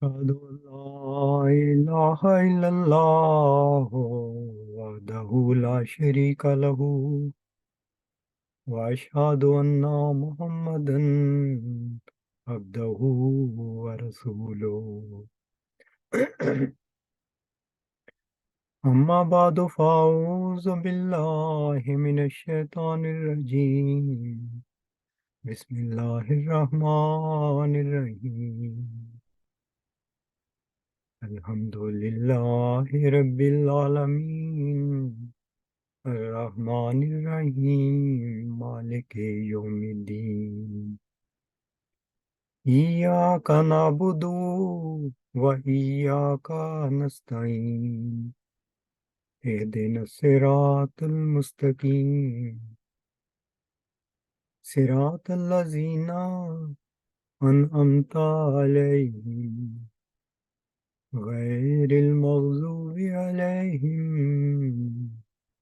أشهد أن لا إله إلا الله وحده لا شريك له وأشهد أن محمدا عبده ورسوله أما بعد فأعوذ بالله من الشيطان الرجيم بسم الله الرحمن الرحيم الحمد لله رب العالمين الرحمن الرحيم مالك يوم الدين إياك نعبد وإياك نستعين اهدنا الصراط المستقيم صراط الذين أنعمت عليهم غير المغضوب عليهم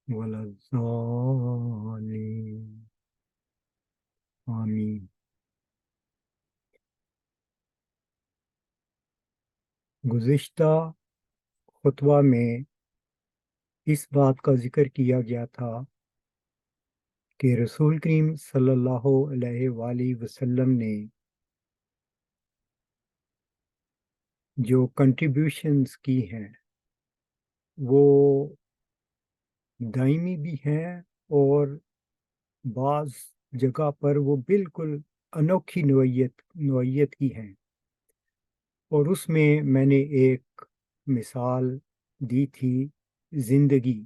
ولا الضالين آمین۔ گزشتہ خطبہ میں اس بات کا ذکر کیا گیا تھا کہ رسول کریم صلی اللہ علیہ وآلہ وسلم نے جو کنٹریبیوشنز کی ہیں وہ دائمی بھی ہیں اور بعض جگہ پر وہ بالکل انوکھی نوعیت کی ہیں، اور اس میں میں نے ایک مثال دی تھی زندگی،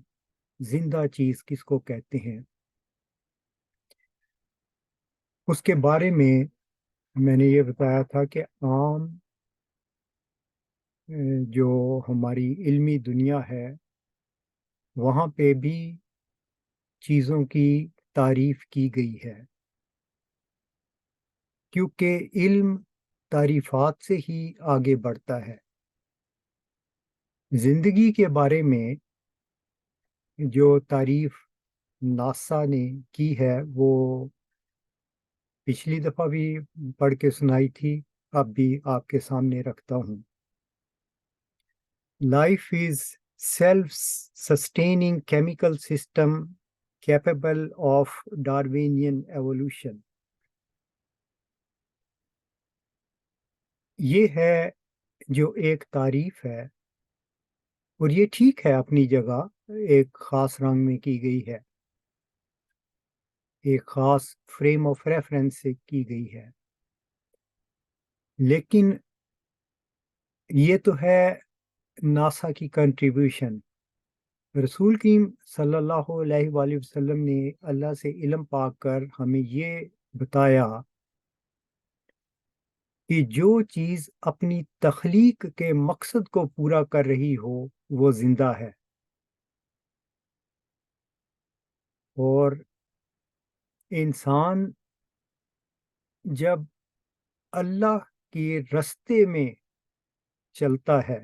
زندہ چیز کس کو کہتے ہیں۔ اس کے بارے میں میں نے یہ بتایا تھا کہ عام جو ہماری علمی دنیا ہے وہاں پہ بھی چیزوں کی تعریف کی گئی ہے، کیونکہ علم تعریفات سے ہی آگے بڑھتا ہے۔ زندگی کے بارے میں جو تعریف ناسا نے کی ہے وہ پچھلی دفعہ بھی پڑھ کے سنائی تھی، اب بھی آپ کے سامنے رکھتا ہوں۔ Life is self sustaining chemical system capable of Darwinian evolution۔ یہ ہے جو ایک تعریف ہے، اور یہ ٹھیک ہے اپنی جگہ، ایک خاص رنگ میں کی گئی ہے، ایک خاص فریم آف ریفرنس سے کی گئی ہے، لیکن یہ تو ہے ناسا کی کنٹریبیوشن۔ رسول کریم صلی اللہ علیہ وآلہ وسلم نے اللہ سے علم پا کر ہمیں یہ بتایا کہ جو چیز اپنی تخلیق کے مقصد کو پورا کر رہی ہو وہ زندہ ہے، اور انسان جب اللہ کے رستے میں چلتا ہے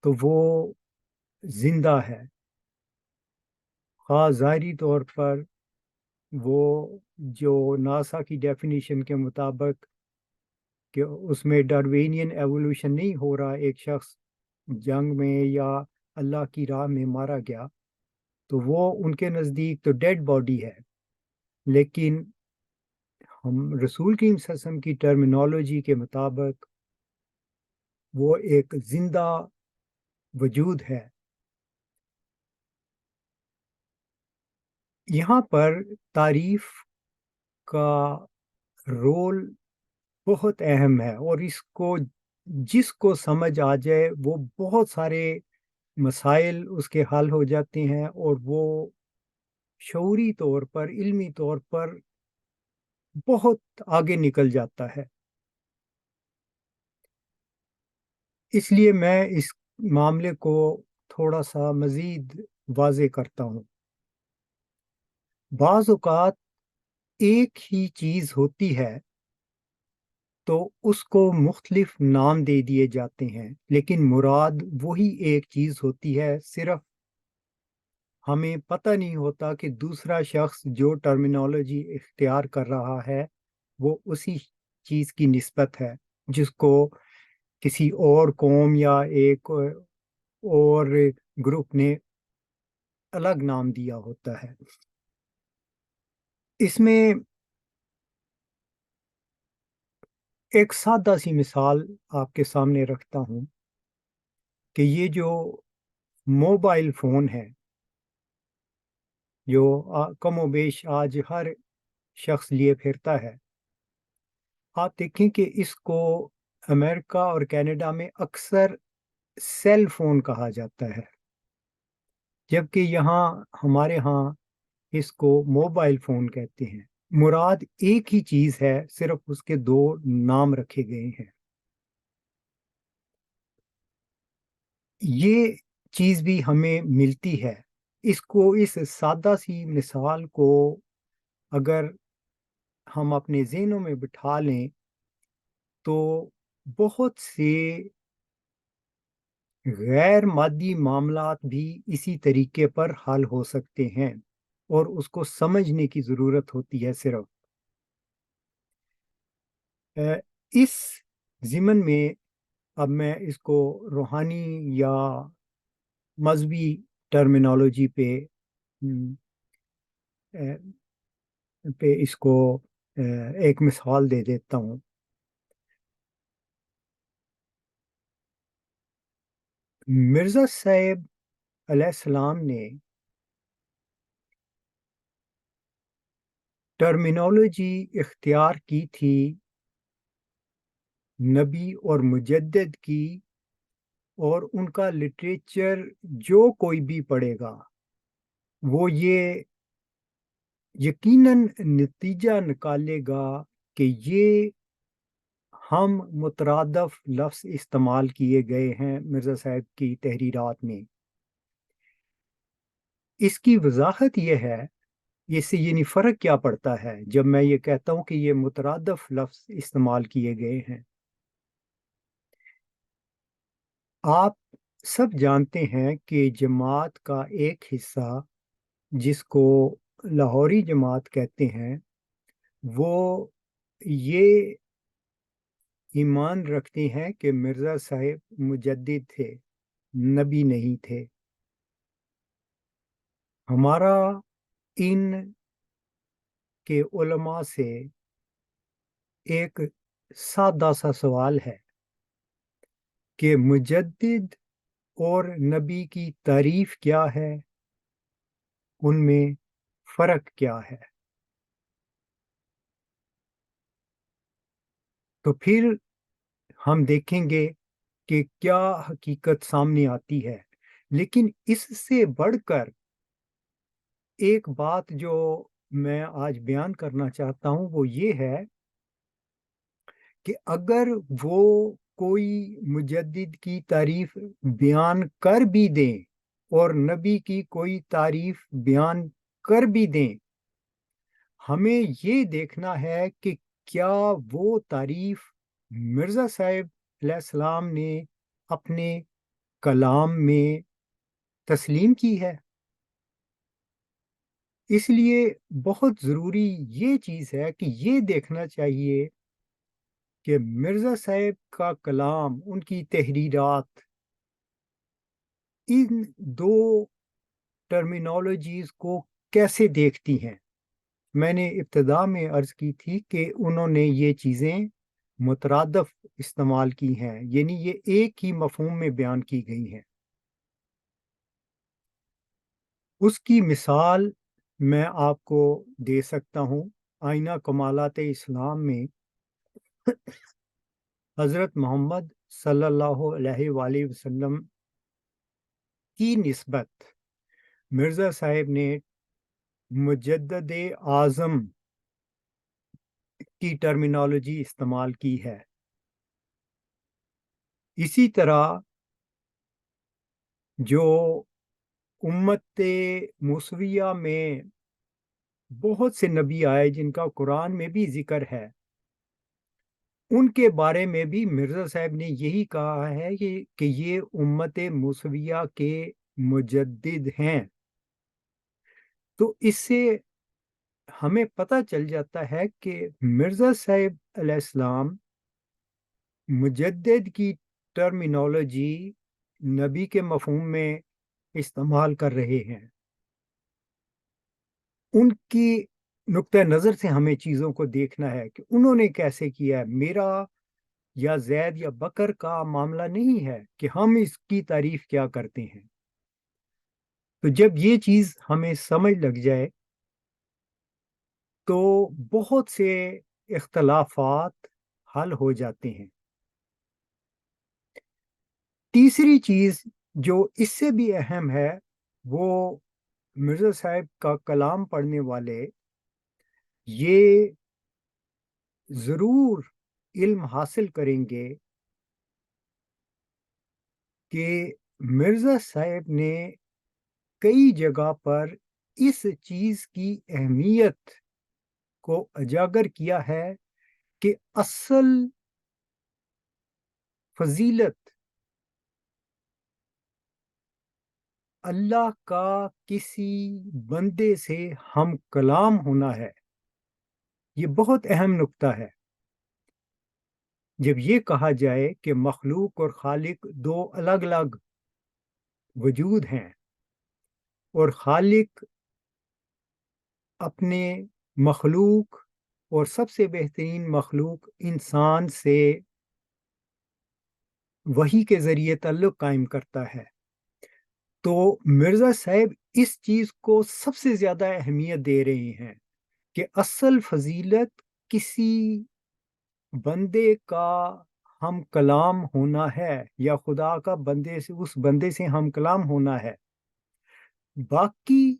تو وہ زندہ ہے، خاص ظاہری طور پر وہ جو ناسا کی ڈیفینیشن کے مطابق کہ اس میں ڈاروینین ایوولوشن نہیں ہو رہا، ایک شخص جنگ میں یا اللہ کی راہ میں مارا گیا تو وہ ان کے نزدیک تو ڈیڈ باڈی ہے، لیکن ہم رسول کریم صلی اللہ علیہ وسلم کی ٹرمینالوجی کے مطابق وہ ایک زندہ وجود ہے۔ یہاں پر تعریف کا رول بہت اہم ہے، اور اس کو جس کو سمجھ آ جائے وہ بہت سارے مسائل اس کے حل ہو جاتے ہیں، اور وہ شعوری طور پر، علمی طور پر بہت آگے نکل جاتا ہے۔ اس لیے میں اس معاملے کو تھوڑا سا مزید واضح کرتا ہوں۔ بعض اوقات ایک ہی چیز ہوتی ہے تو اس کو مختلف نام دے دیے جاتے ہیں، لیکن مراد وہی ایک چیز ہوتی ہے، صرف ہمیں پتہ نہیں ہوتا کہ دوسرا شخص جو ٹرمینالوجی اختیار کر رہا ہے وہ اسی چیز کی نسبت ہے، جس کو کسی اور قوم یا ایک اور گروپ نے الگ نام دیا ہوتا ہے. اس میں ایک سادہ سی مثال آپ کے سامنے رکھتا ہوں کہ یہ جو موبائل فون ہے جو کم و بیش آج ہر شخص لیے پھرتا ہے، آپ دیکھیں کہ اس کو امریکہ اور کینیڈا میں اکثر سیل فون کہا جاتا ہے، جبکہ یہاں ہمارے ہاں اس کو موبائل فون کہتے ہیں. مراد ایک ہی چیز ہے، صرف اس کے دو نام رکھے گئے ہیں. یہ چیز بھی ہمیں ملتی ہے. اس سادہ سی مثال کو اگر ہم اپنے ذہنوں میں بٹھا لیں تو بہت سے غیر مادی معاملات بھی اسی طریقے پر حل ہو سکتے ہیں، اور اس کو سمجھنے کی ضرورت ہوتی ہے صرف. اس ضمن میں اب میں اس کو روحانی یا مذہبی ٹرمینالوجی پہ اس کو ایک مثال دے دیتا ہوں. مرزا صاحب علیہ السلام نے ٹرمینالوجی اختیار کی تھی نبی اور مجدد کی، اور ان کا لٹریچر جو کوئی بھی پڑھے گا وہ یہ یقیناً نتیجہ نکالے گا کہ یہ ہم مترادف لفظ استعمال کیے گئے ہیں مرزا صاحب کی تحریرات میں. اس کی وضاحت یہ ہے، اس سے یعنی فرق کیا پڑتا ہے جب میں یہ کہتا ہوں کہ یہ مترادف لفظ استعمال کیے گئے ہیں. آپ سب جانتے ہیں کہ جماعت کا ایک حصہ جس کو لاہوری جماعت کہتے ہیں وہ یہ ایمان رکھتے ہیں کہ مرزا صاحب مجدد تھے، نبی نہیں تھے. ہمارا ان کے علماء سے ایک سادہ سا سوال ہے کہ مجدد اور نبی کی تعریف کیا ہے، ان میں فرق کیا ہے. تو پھر ہم دیکھیں گے کہ کیا حقیقت سامنے آتی ہے. لیکن اس سے بڑھ کر ایک بات جو میں آج بیان کرنا چاہتا ہوں وہ یہ ہے کہ اگر وہ کوئی مجدد کی تعریف بیان کر بھی دیں اور نبی کی کوئی تعریف بیان کر بھی دیں، ہمیں یہ دیکھنا ہے کہ کیا وہ تعریف مرزا صاحب علیہ السلام نے اپنے کلام میں تسلیم کی ہے. اس لیے بہت ضروری یہ چیز ہے کہ یہ دیکھنا چاہیے کہ مرزا صاحب کا کلام، ان کی تحریرات ان دو ٹرمینالوجیز کو کیسے دیکھتی ہیں. میں نے ابتدا میں عرض کی تھی کہ انہوں نے یہ چیزیں مترادف استعمال کی ہیں، یعنی یہ ایک ہی مفہوم میں بیان کی گئی ہیں. اس کی مثال میں آپ کو دے سکتا ہوں. آئینہ کمالات اسلام میں حضرت محمد صلی اللہ علیہ وآلہ وسلم کی نسبت مرزا صاحب نے مجدد اعظم کی ٹرمینالوجی استعمال کی ہے. اسی طرح جو امت موسویہ میں بہت سے نبی آئے جن کا قرآن میں بھی ذکر ہے، ان کے بارے میں بھی مرزا صاحب نے یہی کہا ہے کہ یہ امت موسویہ کے مجدد ہیں. تو اس سے ہمیں پتہ چل جاتا ہے کہ مرزا صاحب علیہ السلام مجدد کی ٹرمینالوجی نبی کے مفہوم میں استعمال کر رہے ہیں، ان کی نقطہ نظر سے ہمیں چیزوں کو دیکھنا ہے کہ انہوں نے کیسے کیا ہے۔ میرا یا زید یا بکر کا معاملہ نہیں ہے کہ ہم اس کی تعریف کیا کرتے ہیں۔ تو جب یہ چیز ہمیں سمجھ لگ جائے تو بہت سے اختلافات حل ہو جاتے ہیں۔ تیسری چیز جو اس سے بھی اہم ہے، وہ مرزا صاحب کا کلام پڑھنے والے یہ ضرور علم حاصل کریں گے کہ مرزا صاحب نے کئی جگہ پر اس چیز کی اہمیت کو اجاگر کیا ہے کہ اصل فضیلت اللہ کا کسی بندے سے ہم کلام ہونا ہے۔ یہ بہت اہم نقطہ ہے۔ جب یہ کہا جائے کہ مخلوق اور خالق دو الگ الگ وجود ہیں، اور خالق اپنے مخلوق اور سب سے بہترین مخلوق انسان سے وحی کے ذریعے تعلق قائم کرتا ہے، تو مرزا صاحب اس چیز کو سب سے زیادہ اہمیت دے رہے ہیں کہ اصل فضیلت کسی بندے کا ہم کلام ہونا ہے، یا خدا کا بندے سے اس بندے سے ہم کلام ہونا ہے۔ باقی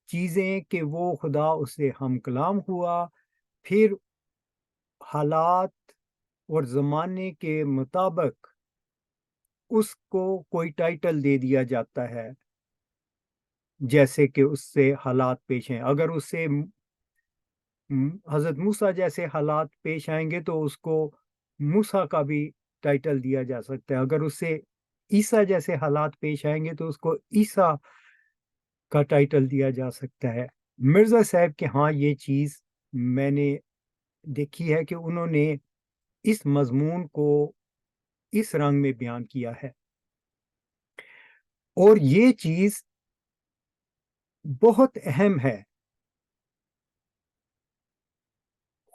چیزیں کہ وہ خدا اس سے ہم کلام ہوا، پھر حالات اور زمانے کے مطابق اس کو کوئی ٹائٹل دے دیا جاتا ہے، جیسے کہ اس سے حالات پیش ہیں۔ اگر اس سے حضرت موسیٰ جیسے حالات پیش آئیں گے تو اس کو موسیٰ کا بھی ٹائٹل دیا جا سکتا ہے۔ اگر اس سے عیسیٰ جیسے حالات پیش آئیں گے تو اس کو عیسیٰ کا ٹائٹل دیا جا سکتا ہے۔ مرزا صاحب کے ہاں یہ چیز میں نے دیکھی ہے کہ انہوں نے اس مضمون کو اس رنگ میں بیان کیا ہے، اور یہ چیز بہت اہم ہے۔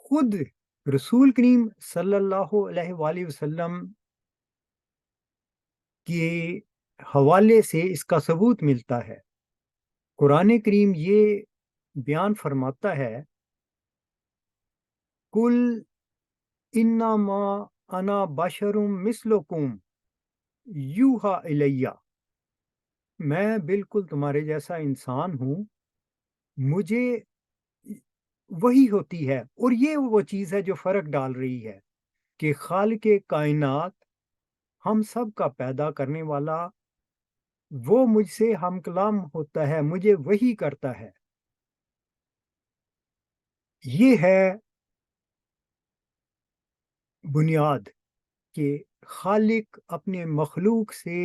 خود رسول کریم صلی اللہ علیہ وآلہ وسلم کے حوالے سے اس کا ثبوت ملتا ہے۔ قرآن کریم یہ بیان فرماتا ہے، کل انما انا بشر مثلکم یوحا الیہ، میں بالکل تمہارے جیسا انسان ہوں، مجھے وہی ہوتی ہے۔ اور یہ وہ چیز ہے جو فرق ڈال رہی ہے کہ خالق کائنات، ہم سب کا پیدا کرنے والا، وہ مجھ سے ہم کلام ہوتا ہے، مجھے وہی کرتا ہے۔ یہ ہے بنیاد کہ خالق اپنے مخلوق سے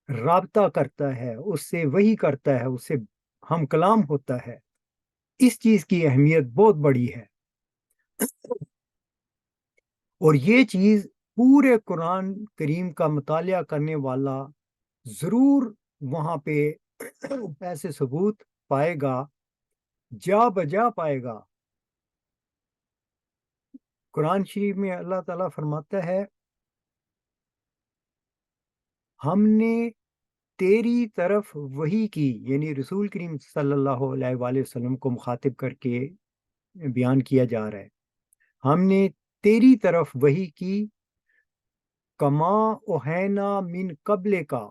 رابطہ کرتا ہے، اس سے وہی کرتا ہے، اس سے ہم کلام ہوتا ہے۔ اس چیز کی اہمیت بہت بڑی ہے، اور یہ چیز پورے قرآن کریم کا مطالعہ کرنے والا ضرور وہاں پہ ایسے ثبوت پائے گا، جا بجا پائے گا۔ قرآن شریف میں اللہ تعالیٰ فرماتا ہے، ہم نے تیری طرف وحی کی، یعنی رسول کریم صلی اللہ علیہ وآلہ وسلم کو مخاطب کر کے بیان کیا جا رہا ہے، ہم نے تیری طرف وحی کی، کما اوہینا من قبل کا،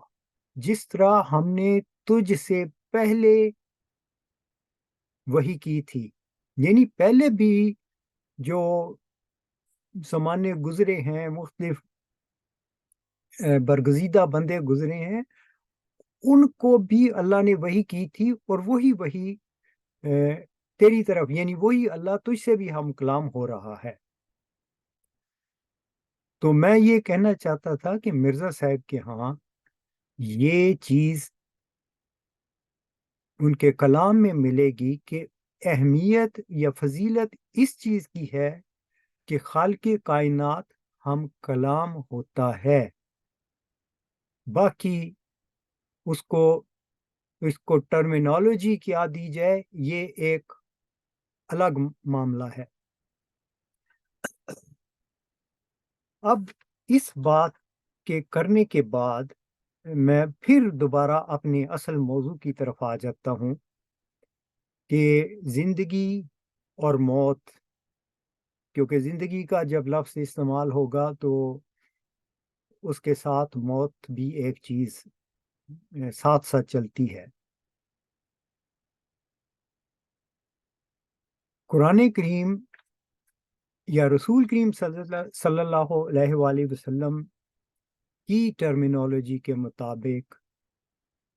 جس طرح ہم نے تجھ سے پہلے وحی کی تھی۔ یعنی پہلے بھی جو زمانے گزرے ہیں، مختلف برگزیدہ بندے گزرے ہیں، ان کو بھی اللہ نے وحی کی تھی، اور وہی تیری طرف، یعنی وہی اللہ تجھ سے بھی ہم کلام ہو رہا ہے۔ تو میں یہ کہنا چاہتا تھا کہ مرزا صاحب کے ہاں یہ چیز ان کے کلام میں ملے گی کہ اہمیت یا فضیلت اس چیز کی ہے کہ خالق کائنات ہم کلام ہوتا ہے. باقی اس کو ٹرمینالوجی کیا دی جائے یہ ایک الگ معاملہ ہے. اب اس بات کے کرنے کے بعد میں پھر دوبارہ اپنے اصل موضوع کی طرف آ جاتا ہوں کہ زندگی اور موت، کیونکہ زندگی کا جب لفظ استعمال ہوگا تو اس کے ساتھ موت بھی ایک چیز ساتھ ساتھ چلتی ہے. قرآن کریم یا رسول کریم صلی اللہ علیہ وآلہ وسلم کی ٹرمینالوجی کے مطابق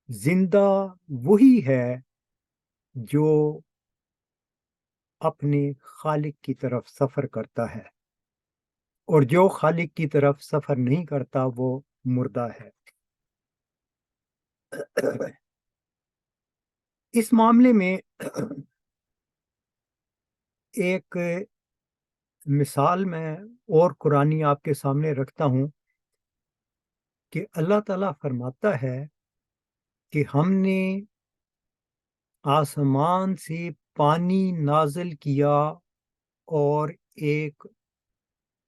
زندہ وہی ہے جو اپنے خالق کی طرف سفر کرتا ہے، اور جو خالق کی طرف سفر نہیں کرتا وہ مردہ ہے. اس معاملے میں ایک مثال میں اور قرآنی آپ کے سامنے رکھتا ہوں کہ اللہ تعالیٰ فرماتا ہے کہ ہم نے آسمان سے پانی نازل کیا اور ایک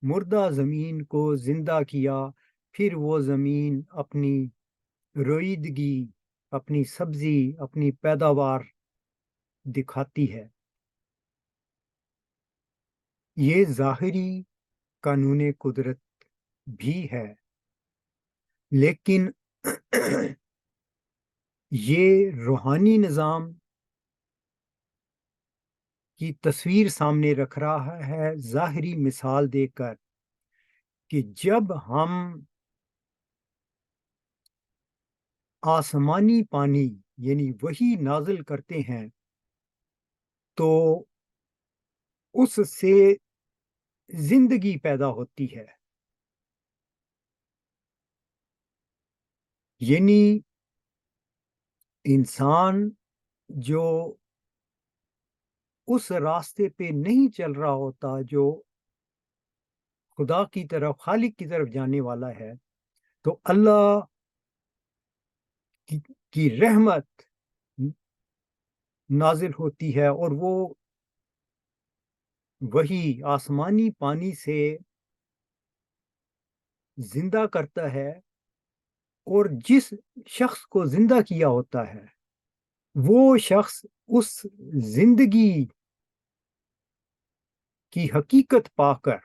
مردہ زمین کو زندہ کیا، پھر وہ زمین اپنی رویدگی، اپنی سبزی، اپنی پیداوار دکھاتی ہے. یہ ظاہری قانون قدرت بھی ہے، لیکن یہ روحانی نظام کی تصویر سامنے رکھ رہا ہے ظاہری مثال دے کر کہ جب ہم آسمانی پانی یعنی وہی نازل کرتے ہیں تو اس سے زندگی پیدا ہوتی ہے. یعنی انسان جو اس راستے پہ نہیں چل رہا ہوتا جو خدا کی طرف، خالق کی طرف جانے والا ہے، تو اللہ کی رحمت نازل ہوتی ہے اور وہ وہی آسمانی پانی سے زندہ کرتا ہے، اور جس شخص کو زندہ کیا ہوتا ہے وہ شخص اس زندگی کی حقیقت پا کر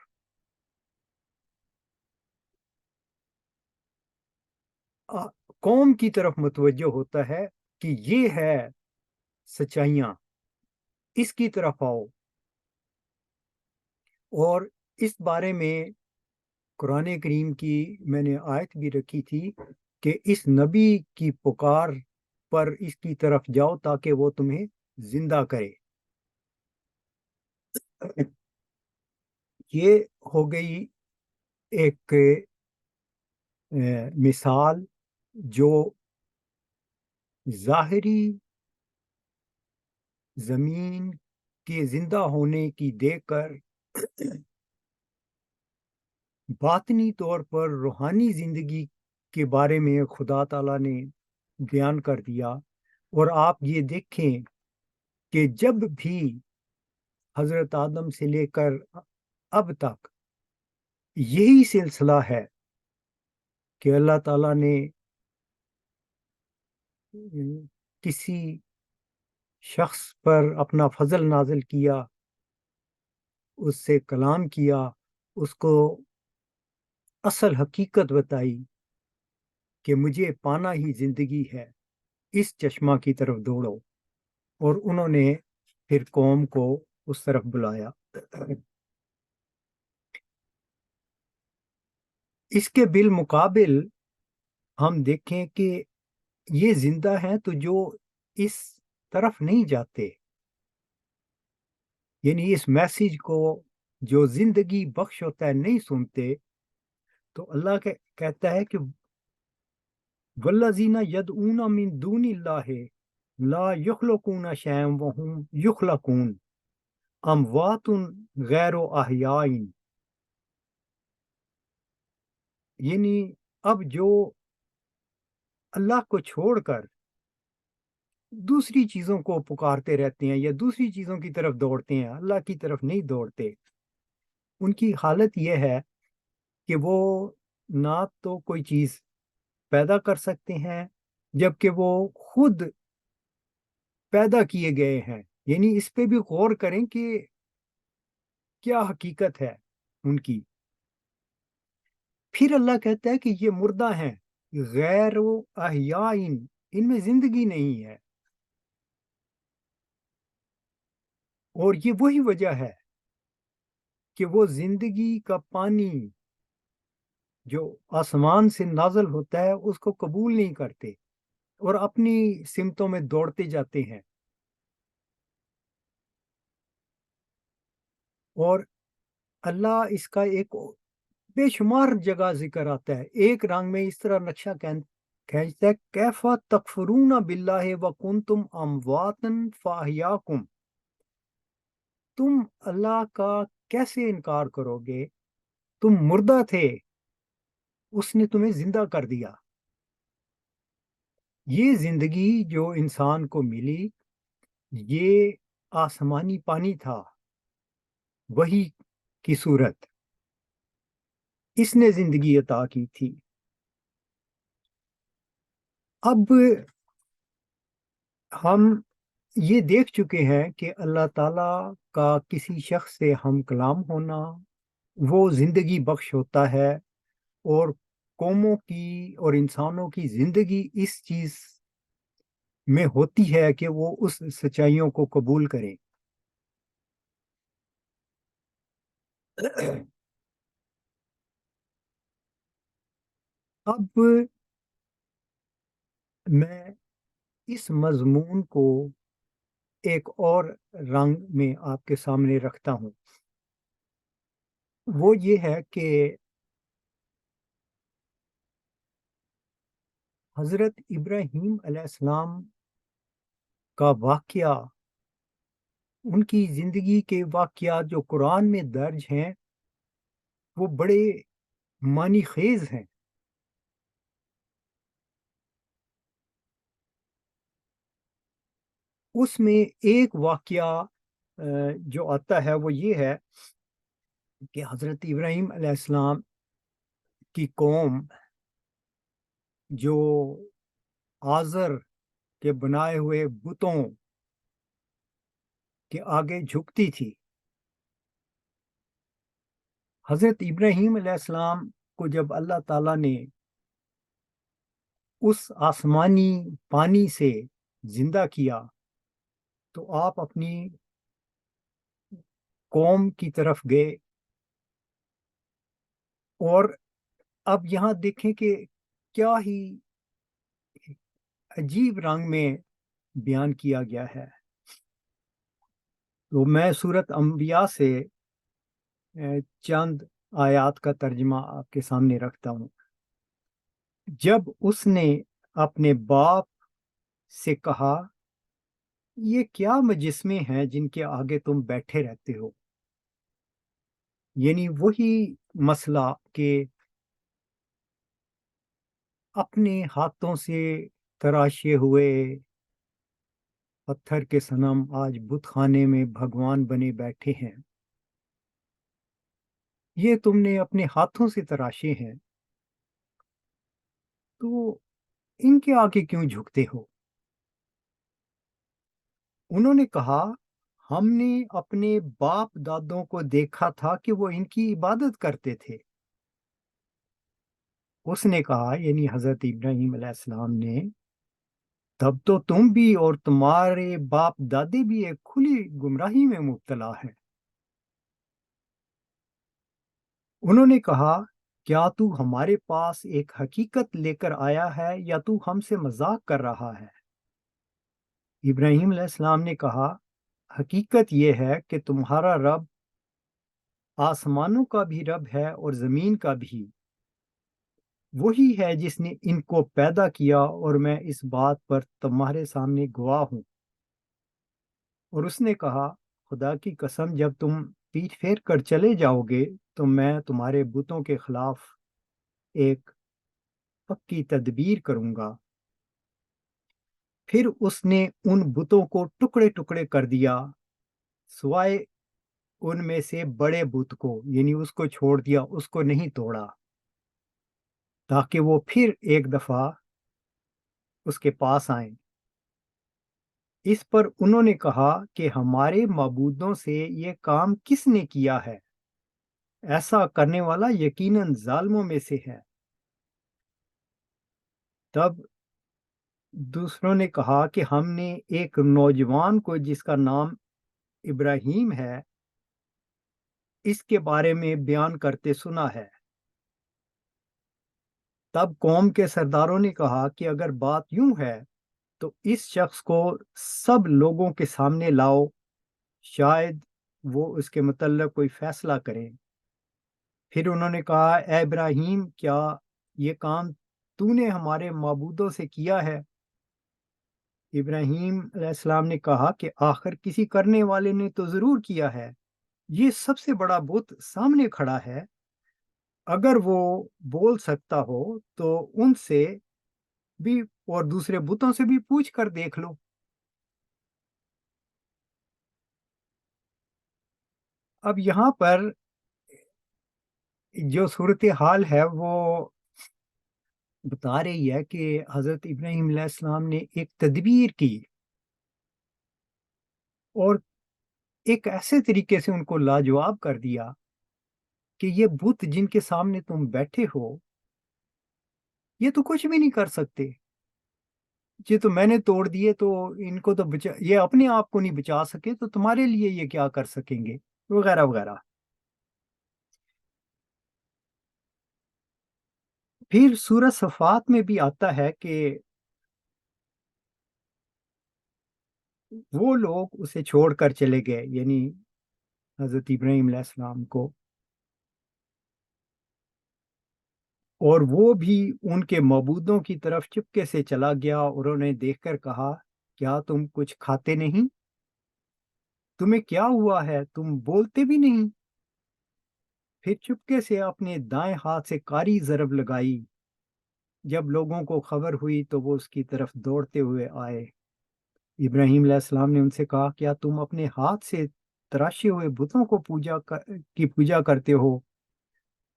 قوم کی طرف متوجہ ہوتا ہے کہ یہ ہے سچائیاں، اس کی طرف آؤ. اور اس بارے میں قرآن کریم کی میں نے آیت بھی رکھی تھی کہ اس نبی کی پکار پر اس کی طرف جاؤ تاکہ وہ تمہیں زندہ کرے. یہ ہو گئی ایک مثال جو ظاہری زمین کے زندہ ہونے کی دے کر باطنی طور پر روحانی زندگی کے بارے میں خدا تعالیٰ نے بیان کر دیا. اور آپ یہ دیکھیں کہ جب بھی حضرت آدم سے لے کر اب تک یہی سلسلہ ہے کہ اللہ تعالیٰ نے کسی شخص پر اپنا فضل نازل کیا، اس سے کلام کیا، اس کو اصل حقیقت بتائی کہ مجھے پانا ہی زندگی ہے، اس چشمہ کی طرف دوڑو، اور انہوں نے پھر قوم کو اس طرف بلایا. اس کے بالمقابل ہم دیکھیں کہ یہ زندہ ہیں تو جو اس طرف نہیں جاتے، یعنی اس میسیج کو جو زندگی بخش ہوتا ہے نہیں سنتے، تو اللہ کہتا ہے کہ والذین یدعون من دون اللہ لا یخلقون شیئا وهم یخلقون اموات غیر احیاء. یعنی اب جو اللہ کو چھوڑ کر دوسری چیزوں کو پکارتے رہتے ہیں یا دوسری چیزوں کی طرف دوڑتے ہیں، اللہ کی طرف نہیں دوڑتے، ان کی حالت یہ ہے کہ وہ نہ تو کوئی چیز پیدا کر سکتے ہیں جبکہ وہ خود پیدا کیے گئے ہیں۔ یعنی اس پہ بھی غور کریں کہ کیا حقیقت ہے ان کی۔ پھر اللہ کہتا ہے کہ یہ مردہ ہیں، غیر و احیائن، ان میں زندگی نہیں ہے۔ اور یہ وہی وجہ ہے کہ وہ زندگی کا پانی جو آسمان سے نازل ہوتا ہے اس کو قبول نہیں کرتے اور اپنی سمتوں میں دوڑتے جاتے ہیں۔ اور اللہ اس کا ایک بے شمار جگہ ذکر آتا ہے، ایک رنگ میں اس طرح نقشہ کھینچتا ہے، کیفا تکفرون باللہ وکنتم امواتا فاحیاکم، تم اللہ کا کیسے انکار کرو گے، تم مردہ تھے، اس نے تمہیں زندہ کر دیا۔ یہ زندگی جو انسان کو ملی یہ آسمانی پانی تھا، وہی کی صورت، اس نے زندگی عطا کی تھی۔ اب ہم یہ دیکھ چکے ہیں کہ اللہ تعالیٰ کا کسی شخص سے ہم کلام ہونا، وہ زندگی بخش ہوتا ہے، اور قوموں کی اور انسانوں کی زندگی اس چیز میں ہوتی ہے کہ وہ اس سچائیوں کو قبول کریں۔ اب میں اس مضمون کو ایک اور رنگ میں آپ کے سامنے رکھتا ہوں، وہ یہ ہے کہ حضرت ابراہیم علیہ السلام کا واقعہ، ان کی زندگی کے واقعات جو قرآن میں درج ہیں وہ بڑے معنی خیز ہیں۔ اس میں ایک واقعہ جو آتا ہے وہ یہ ہے کہ حضرت ابراہیم علیہ السلام کی قوم جو آزر کے بنائے ہوئے بتوں کے آگے جھکتی تھی، حضرت ابراہیم علیہ السلام کو جب اللہ تعالیٰ نے اس آسمانی پانی سے زندہ کیا تو آپ اپنی قوم کی طرف گئے، اور اب یہاں دیکھیں کہ کیا ہی عجیب رنگ میں بیان کیا گیا ہے۔ تو میں سورت انبیاء سے چند آیات کا ترجمہ آپ کے سامنے رکھتا ہوں۔ جب اس نے اپنے باپ سے کہا، یہ کیا مجسمے ہیں جن کے آگے تم بیٹھے رہتے ہو، یعنی وہی مسئلہ کہ اپنے ہاتھوں سے تراشے ہوئے پتھر کے صنم آج بت خانے میں بھگوان بنے بیٹھے ہیں، یہ تم نے اپنے ہاتھوں سے تراشے ہیں تو ان کے آگے کیوں جھکتے ہو؟ انہوں نے کہا، ہم نے اپنے باپ دادوں کو دیکھا تھا کہ وہ ان کی عبادت کرتے تھے۔ اس نے کہا، یعنی حضرت ابراہیم علیہ السلام نے، تب تو تم بھی اور تمہارے باپ دادے بھی ایک کھلی گمراہی میں مبتلا ہیں۔ انہوں نے کہا، کیا تو ہمارے پاس ایک حقیقت لے کر آیا ہے یا تو ہم سے مذاق کر رہا ہے؟ ابراہیم علیہ السلام نے کہا، حقیقت یہ ہے کہ تمہارا رب آسمانوں کا بھی رب ہے اور زمین کا بھی، وہی ہے جس نے ان کو پیدا کیا، اور میں اس بات پر تمہارے سامنے گواہ ہوں۔ اور اس نے کہا، خدا کی قسم، جب تم پیٹھ پھیر کر چلے جاؤ گے تو میں تمہارے بتوں کے خلاف ایک پکی تدبیر کروں گا۔ پھر اس نے ان بتوں کو ٹکڑے ٹکڑے کر دیا، سوائے ان میں سے بڑے بت کو، یعنی اس کو چھوڑ دیا، اس کو نہیں توڑا، تاکہ وہ پھر ایک دفعہ اس کے پاس آئیں۔ اس پر انہوں نے کہا کہ ہمارے معبودوں سے یہ کام کس نے کیا ہے؟ ایسا کرنے والا یقیناً ظالموں میں سے ہے۔ تب دوسروں نے کہا کہ ہم نے ایک نوجوان کو جس کا نام ابراہیم ہے، اس کے بارے میں بیان کرتے سنا ہے۔ تب قوم کے سرداروں نے کہا کہ اگر بات یوں ہے تو اس شخص کو سب لوگوں کے سامنے لاؤ، شاید وہ اس کے متعلق کوئی فیصلہ کریں۔ پھر انہوں نے کہا، اے ابراہیم، کیا یہ کام تو نے ہمارے معبودوں سے کیا ہے؟ ابراہیم علیہ السلام نے کہا کہ آخر کسی کرنے والے نے تو ضرور کیا ہے، یہ سب سے بڑا بت سامنے کھڑا ہے، اگر وہ بول سکتا ہو تو ان سے بھی اور دوسرے بتوں سے بھی پوچھ کر دیکھ لو۔ اب یہاں پر جو صورتحال ہے وہ بتا رہی ہے کہ حضرت ابراہیم علیہ السلام نے ایک تدبیر کی اور ایک ایسے طریقے سے ان کو لاجواب کر دیا کہ یہ بت جن کے سامنے تم بیٹھے ہو، یہ تو کچھ بھی نہیں کر سکتے، یہ تو میں نے توڑ دیے، تو ان کو تو یہ اپنے آپ کو نہیں بچا سکے، تو تمہارے لیے یہ کیا کر سکیں گے، وغیرہ وغیرہ۔ پھر سورہ صفات میں بھی آتا ہے کہ وہ لوگ اسے چھوڑ کر چلے گئے، یعنی حضرت ابراہیم علیہ السلام کو، اور وہ بھی ان کے معبودوں کی طرف چپکے سے چلا گیا اور انہیں دیکھ کر کہا، کیا تم کچھ کھاتے نہیں؟ تمہیں کیا ہوا ہے؟ تم بولتے بھی نہیں؟ پھر چپکے سے اپنے دائیں ہاتھ سے کاری ضرب لگائی۔ جب لوگوں کو خبر ہوئی تو وہ اس کی طرف دوڑتے ہوئے آئے۔ ابراہیم علیہ السلام نے ان سے کہا، کیا تم اپنے ہاتھ سے تراشے ہوئے بتوں کو کی پوجا کرتے ہو،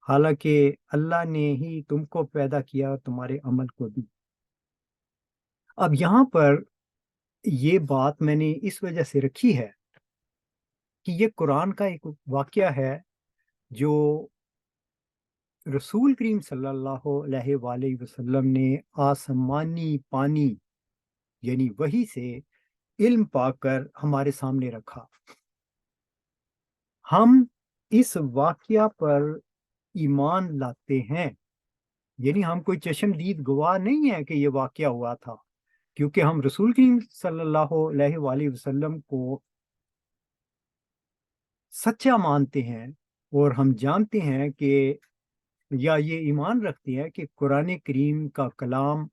حالانکہ اللہ نے ہی تم کو پیدا کیا، تمہارے عمل کو بھی؟ اب یہاں پر یہ بات میں نے اس وجہ سے رکھی ہے کہ یہ قرآن کا ایک واقعہ ہے جو رسول کریم صلی اللہ علیہ وآلہ وسلم نے آسمانی پانی یعنی وحی سے علم پا کر ہمارے سامنے رکھا۔ ہم اس واقعہ پر ایمان لاتے ہیں، یعنی ہم کوئی چشمدید گواہ نہیں ہے کہ یہ واقعہ ہوا تھا، کیونکہ ہم رسول کریم صلی اللہ علیہ وآلہ وسلم کو سچا مانتے ہیں، اور ہم جانتے ہیں کہ یا یہ ایمان رکھتے ہیں کہ قرآن کریم کا کلام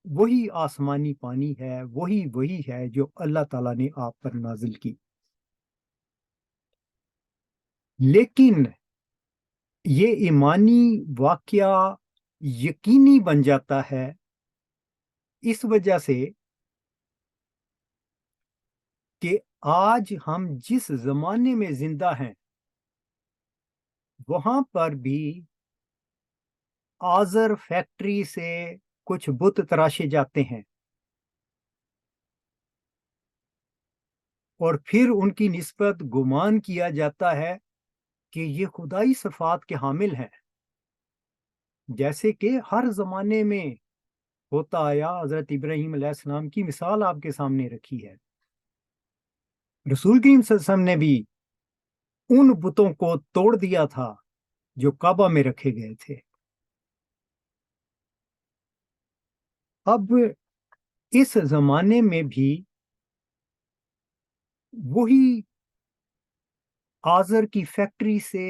وہی آسمانی پانی ہے، وہی ہے جو اللہ تعالیٰ نے آپ پر نازل کی۔ لیکن یہ ایمانی واقعہ یقینی بن جاتا ہے اس وجہ سے کہ آج ہم جس زمانے میں زندہ ہیں وہاں پر بھی آذر فیکٹری سے کچھ بت تراشے جاتے ہیں، اور پھر ان کی نسبت گمان کیا جاتا ہے کہ یہ خدائی صفات کے حامل ہیں، جیسے کہ ہر زمانے میں ہوتا آیا۔ حضرت ابراہیم علیہ السلام کی مثال آپ کے سامنے رکھی ہے، رسول کریم صلی اللہ علیہ وسلم نے بھی ان بتوں کو توڑ دیا تھا جو کعبہ میں رکھے گئے تھے۔ اب اس زمانے میں بھی وہی آذر کی فیکٹری سے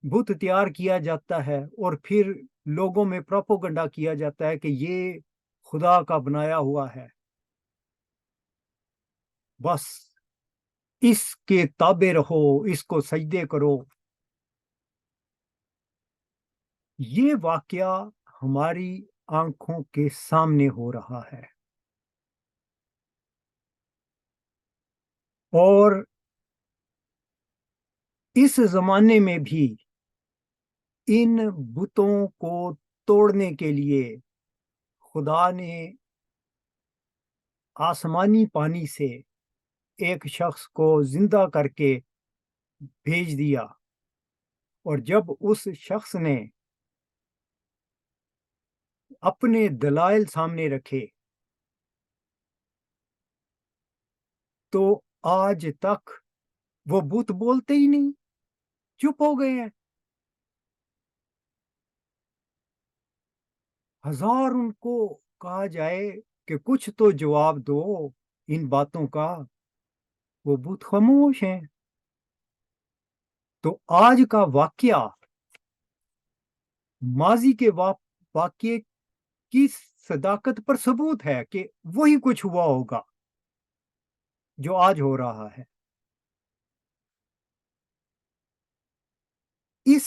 بت تیار کیا جاتا ہے، اور پھر لوگوں میں پروپوگنڈا کیا جاتا ہے کہ یہ خدا کا بنایا ہوا ہے، بس اس کے تابع رہو، اس کو سجدے کرو۔ یہ واقعہ ہماری آنکھوں کے سامنے ہو رہا ہے، اور اس زمانے میں بھی ان بتوں کو توڑنے کے لیے خدا نے آسمانی پانی سے ایک شخص کو زندہ کر کے بھیج دیا، اور جب اس شخص نے اپنے دلائل سامنے رکھے تو آج تک وہ بت بولتے ہی نہیں، چپ ہو گئے ہیں۔ ہزار ان کو کہا جائے کہ کچھ تو جواب دو ان باتوں کا، وہ بت خاموش ہیں۔ تو آج کا واقعہ ماضی کے واقعے کی صداقت پر ثبوت ہے کہ وہی کچھ ہوا ہوگا جو آج ہو رہا ہے۔ اس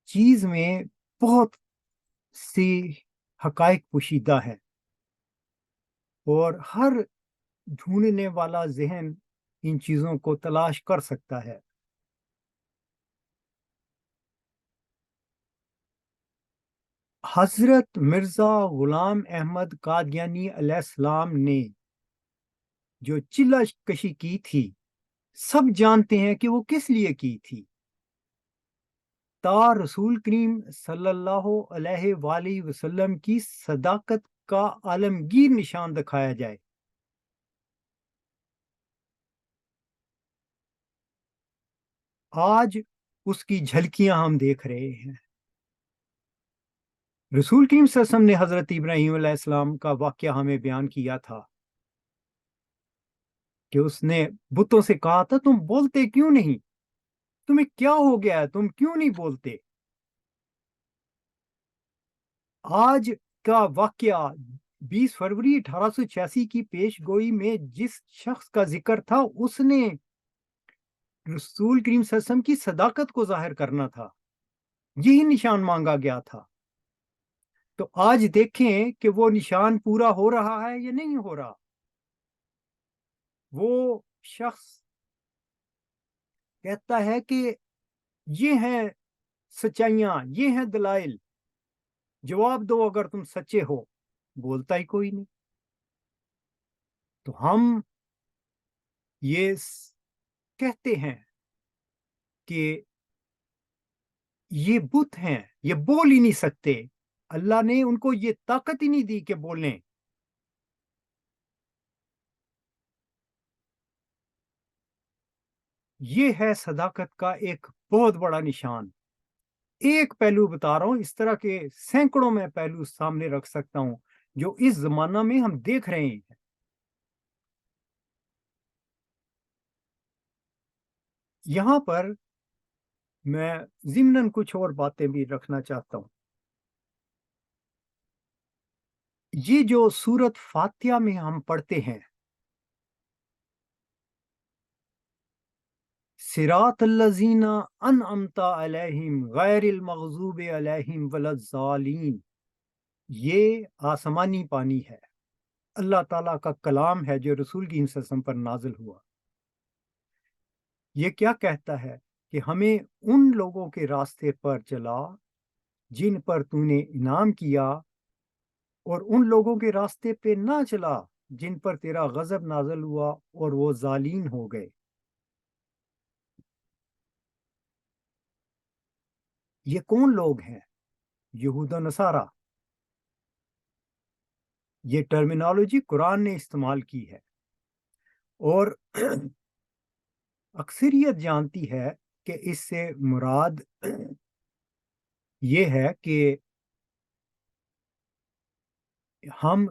چیز میں بہت سی حقائق پوشیدہ ہے، اور ہر ڈھونڈنے والا ذہن ان چیزوں کو تلاش کر سکتا ہے۔ حضرت مرزا غلام احمد قادیانی علیہ السلام نے جو چلہ کشی کی تھی، سب جانتے ہیں کہ وہ کس لیے کی تھی، تا رسول کریم صلی اللہ علیہ وآلہ وسلم کی صداقت کا عالمگیر نشان دکھایا جائے۔ آج اس کی جھلکیاں ہم دیکھ رہے ہیں۔ رسول کریم صلی اللہ علیہ وسلم نے حضرت ابراہیم علیہ السلام کا واقعہ ہمیں بیان کیا تھا کہ اس نے بتوں سے کہا تھا تم بولتے کیوں نہیں، تمہیں کیا ہو گیا ہے، تم کیوں نہیں بولتے۔ آج کا واقعہ 20 فروری 1886 کی پیش گوئی میں جس شخص کا ذکر تھا، اس نے رسول کریم صلی اللہ علیہ وسلم کی صداقت کو ظاہر کرنا تھا، یہی نشان مانگا گیا تھا۔ تو آج دیکھیں کہ وہ نشان پورا ہو رہا ہے یا نہیں ہو رہا۔ وہ شخص کہتا ہے کہ یہ ہیں سچائیاں، یہ ہیں دلائل، جواب دو اگر تم سچے ہو، بولتا ہی کوئی نہیں۔ تو ہم یہ کہتے ہیں کہ یہ بت ہیں، یہ بول ہی نہیں سکتے، اللہ نے ان کو یہ طاقت ہی نہیں دی کہ بولیں۔ یہ ہے صداقت کا ایک بہت بڑا نشان۔ ایک پہلو بتا رہا ہوں، اس طرح کے سینکڑوں میں پہلو سامنے رکھ سکتا ہوں جو اس زمانہ میں ہم دیکھ رہے ہیں۔ یہاں پر میں ضمناً کچھ اور باتیں بھی رکھنا چاہتا ہوں۔ یہ جو سورت فاتحہ میں ہم پڑھتے ہیں، صراط الذین انعمت علیہم غیر المغضوب علیہم ولا الضالین، یہ آسمانی پانی ہے، اللہ تعالیٰ کا کلام ہے جو رسول کی وسلم پر نازل ہوا۔ یہ کیا کہتا ہے کہ ہمیں ان لوگوں کے راستے پر چلا جن پر تو نے انعام کیا، اور ان لوگوں کے راستے پہ نہ چلا جن پر تیرا غضب نازل ہوا اور وہ ظالم ہو گئے۔ یہ کون لوگ ہیں؟ یہود و نصارہ۔ یہ ٹرمینالوجی قرآن نے استعمال کی ہے، اور اکثریت جانتی ہے کہ اس سے مراد یہ ہے کہ ہم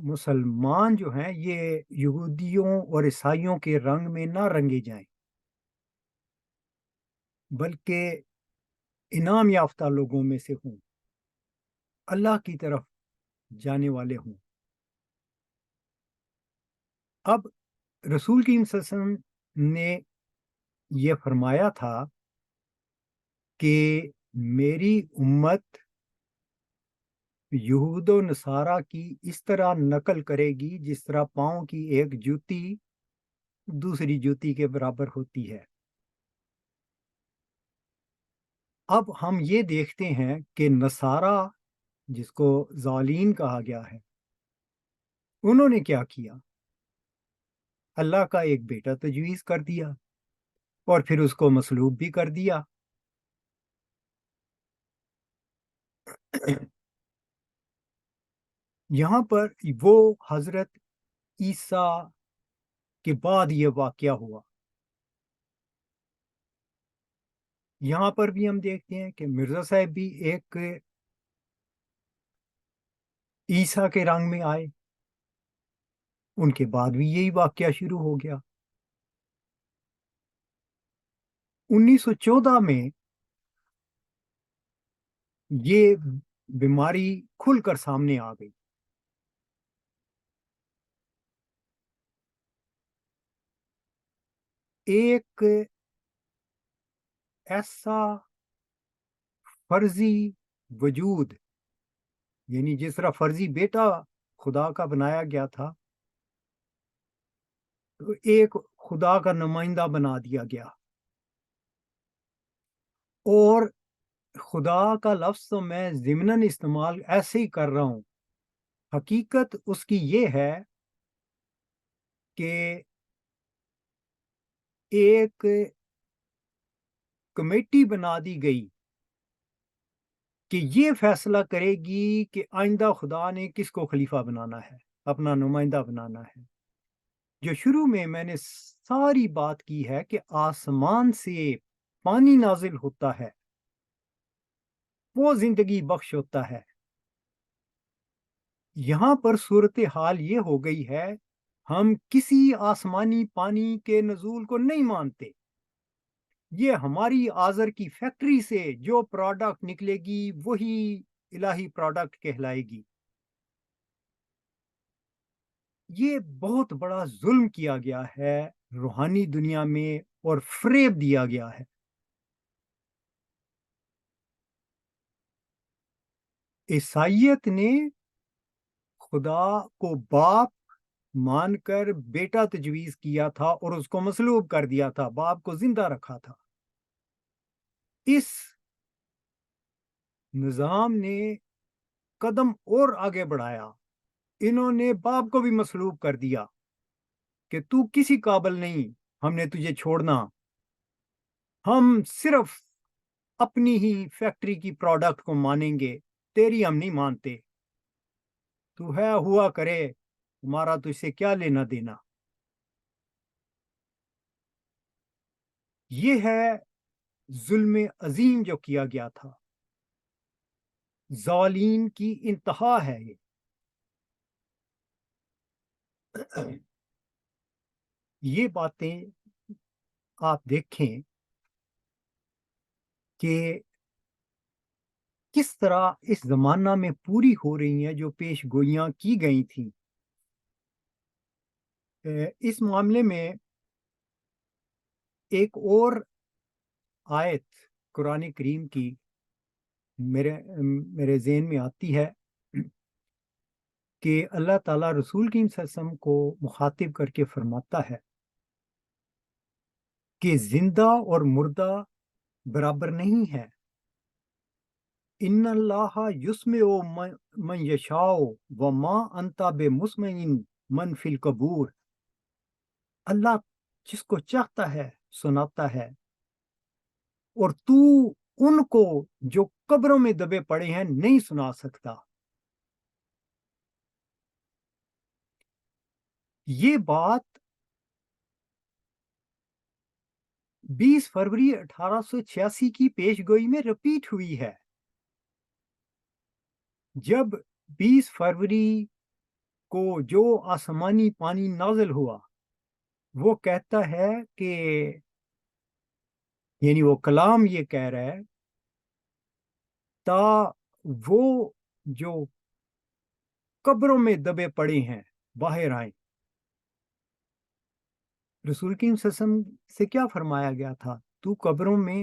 مسلمان جو ہیں یہ یہودیوں اور عیسائیوں کے رنگ میں نہ رنگے جائیں، بلکہ انعام یافتہ لوگوں میں سے ہوں، اللہ کی طرف جانے والے ہوں۔ اب رسول کریم صلی اللہ علیہ وسلم نے یہ فرمایا تھا کہ میری امت یہود و نصارہ کی اس طرح نقل کرے گی جس طرح پاؤں کی ایک جوتی دوسری جوتی کے برابر ہوتی ہے۔ اب ہم یہ دیکھتے ہیں کہ نصارہ جس کو ضالین کہا گیا ہے، انہوں نے کیا کیا؟ اللہ کا ایک بیٹا تجویز کر دیا اور پھر اس کو مصلوب بھی کر دیا۔ یہاں پر وہ حضرت عیسیٰ کے بعد یہ واقعہ ہوا۔ یہاں پر بھی ہم دیکھتے ہیں کہ مرزا صاحب بھی ایک عیسیٰ کے رنگ میں آئے، ان کے بعد بھی یہی واقعہ شروع ہو گیا۔ 1914 میں یہ بیماری کھل کر سامنے آ گئی۔ ایک ایسا فرضی وجود، یعنی جس طرح فرضی بیٹا خدا کا بنایا گیا تھا، تو ایک خدا کا نمائندہ بنا دیا گیا۔ اور خدا کا لفظ تو میں ضمناً استعمال ایسے ہی کر رہا ہوں، حقیقت اس کی یہ ہے کہ ایک کمیٹی بنا دی گئی کہ یہ فیصلہ کرے گی کہ آئندہ خدا نے کس کو خلیفہ بنانا ہے، اپنا نمائندہ بنانا ہے۔ جو شروع میں نے ساری بات کی ہے کہ آسمان سے پانی نازل ہوتا ہے، وہ زندگی بخش ہوتا ہے۔ یہاں پر صورتحال یہ ہو گئی ہے، ہم کسی آسمانی پانی کے نزول کو نہیں مانتے۔ یہ ہماری آذر کی فیکٹری سے جو پروڈکٹ نکلے گی وہی الہی پروڈکٹ کہلائے گی۔ یہ بہت بڑا ظلم کیا گیا ہے روحانی دنیا میں اور فریب دیا گیا ہے۔ عیسائیت نے خدا کو باپ مان کر بیٹا تجویز کیا تھا اور اس کو مصلوب کر دیا تھا، باپ کو زندہ رکھا تھا۔ اس نظام نے قدم اور آگے بڑھایا، انہوں نے باپ کو بھی مصلوب کر دیا کہ تو کسی قابل نہیں ہم نے تجھے چھوڑنا، ہم صرف اپنی ہی فیکٹری کی پروڈکٹ کو مانیں گے، تیری ہم نہیں مانتے، تو ہے ہوا کرے، ہمارا تجھ سے کیا لینا دینا۔ یہ ہے ظلم عظیم جو کیا گیا تھا، ظالم کی انتہا ہے یہ۔ یہ باتیں آپ دیکھیں کہ کس طرح اس زمانہ میں پوری ہو رہی ہیں جو پیش گوئیاں کی گئی تھیں۔ اس معاملے میں ایک اور آیت قرآن کریم کی میرے ذہن میں آتی ہے کہ اللہ تعالیٰ رسول کریم صلی اللہ علیہ وسلم کو مخاطب کر کے فرماتا ہے کہ زندہ اور مردہ برابر نہیں ہے۔ ان اللہ یسمع من یشاء وما انت بمسمع من فی القبور۔ اللہ جس کو چاہتا ہے سناتا ہے، اور تو ان کو جو قبروں میں دبے پڑے ہیں نہیں سنا سکتا۔ یہ بات 20 فروری 1886 کی پیش گوئی میں رپیٹ ہوئی ہے۔ جب 20 فروری کو جو آسمانی پانی نازل ہوا، وہ کہتا ہے کہ یعنی وہ کلام یہ کہہ رہا ہے تا وہ جو قبروں میں دبے پڑے ہیں باہر آئیں۔ رسول کریم صلی اللہ علیہ وسلم سے کیا فرمایا گیا تھا؟ تو قبروں میں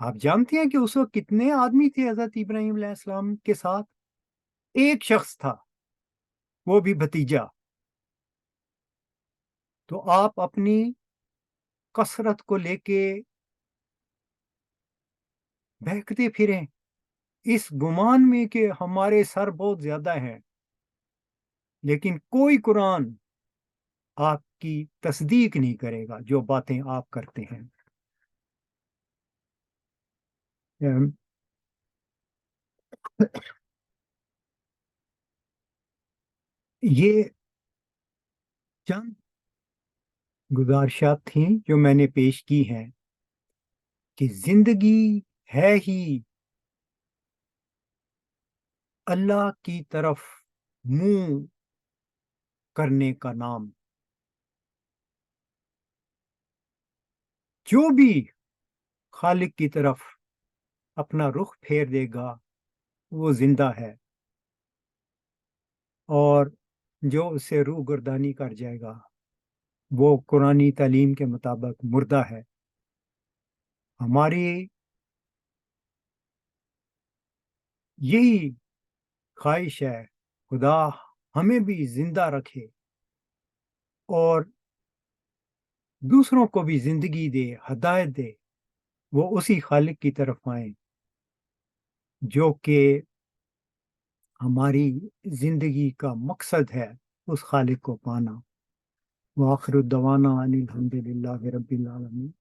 آپ جانتے ہیں کہ اس وقت کتنے آدمی تھے حضرت ابراہیم علیہ السلام کے ساتھ؟ ایک شخص تھا، وہ بھی بھتیجا. تو آپ اپنی کثرت کو لے کے بہکتے پھریں اس گمان میں کہ ہمارے سر بہت زیادہ ہیں، لیکن کوئی قرآن آپ کی تصدیق نہیں کرے گا جو باتیں آپ کرتے ہیں. یہ چند گزارشات تھیں جو میں نے پیش کی ہیں کہ زندگی ہے ہی اللہ کی طرف منہ کرنے کا نام. جو بھی خالق کی طرف اپنا رخ پھیر دے گا وہ زندہ ہے، اور جو اسے روح گردانی کر جائے گا وہ قرآنی تعلیم کے مطابق مردہ ہے. ہماری یہی خواہش ہے خدا ہمیں بھی زندہ رکھے اور دوسروں کو بھی زندگی دے، ہدایت دے، وہ اسی خالق کی طرف آئیں جو کہ ہماری زندگی کا مقصد ہے، اس خالق کو پانا. وآخر الدوانا ان الحمد للہ رب العالمین.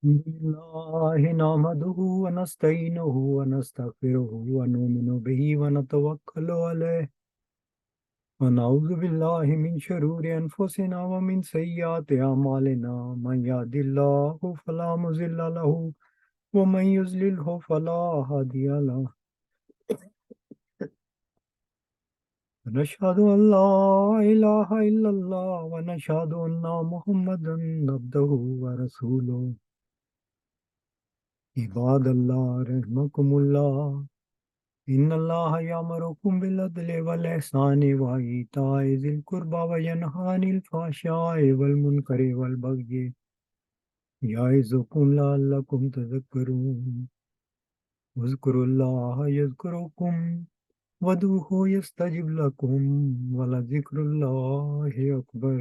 الحمد لله نحمده ونستعينه ونستغفره ونؤمن به ونتوكل عليه ونعوذ بالله من شرور أنفسنا ومن سيئات أعمالنا من يهد الله فلا مضل له ومن يضلله فلا هادي له ونشهد أن لا إله إلا الله ونشهد أن محمدا عبده ورسوله. عباد الله رحمكم الله إن الله يأمركم بالعدل والإحسان وإيتاء ذي القربى وينهى عن الفحشاء والمنكر والبغي يعظكم لعلكم تذكرون. اذكروا الله يذكركم وادعوه يستجب لكم ولذكر الله أكبر.